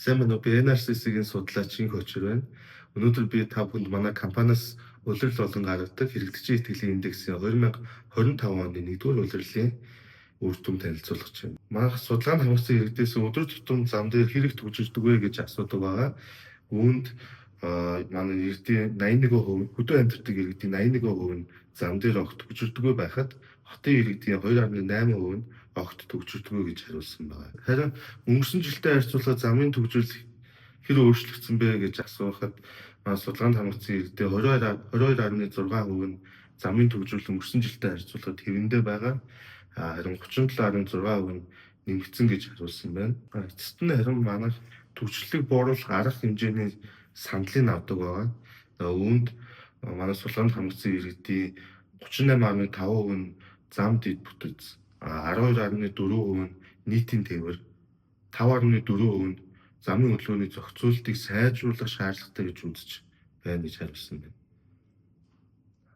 Сайн байна уу? Би NRCC-ийн судлаачийн хөчөр байна. Өнөөдөр би та бүхэнд манай компаниас улирал болон гаргадаг хэрэглэгчийн итгэлийн индексийн 2025 оны 1-р улирлын үр дүн танилцуулах гэж байна. Манайх судалгаанд хамгаалсан иргэдээс өдөр тутам зам дээр хэрэг төвчөрдөг вэ гэж асуудаг байгаа. Үүнд манай иргэдийн 81% хөдөө амьдардаг иргэдийн 81% нь зам дээр огт төвчөрдөггүй байхад хотын иргэдийн 2.8% нь огт төвчөрдөггүй гэж хариулсан байна. Харин өнгөрсөн жилтэй харьцуулахад замын төвчрөл хэр өөрчлөгдсөн бэ гэж асуухад манай судалгаанд хамгаалсан иргэдийн 22.6% нь замын төвчрөл өнгөрсөн жилтэй харьцуулахад хэвэндээ байгаа. Харин 37.6% нь нэмэгдсэн гэж хариулсан байна. Эцэст нь харин манайх төвчлөлийг бууруулах арга хэмжээний саналыг авдаг байгаа. Үүнд манай судалгаанд хамгаалсан иргэдийн 38.5% нь зам дэд бүтэц, 12.4% нь нийтийн тээвэр, 5.4% нь замын хөдөлгөөний зохицуултыг сайжруулах шаардлагатай гэж үзэж байна гэж хариулсан байна.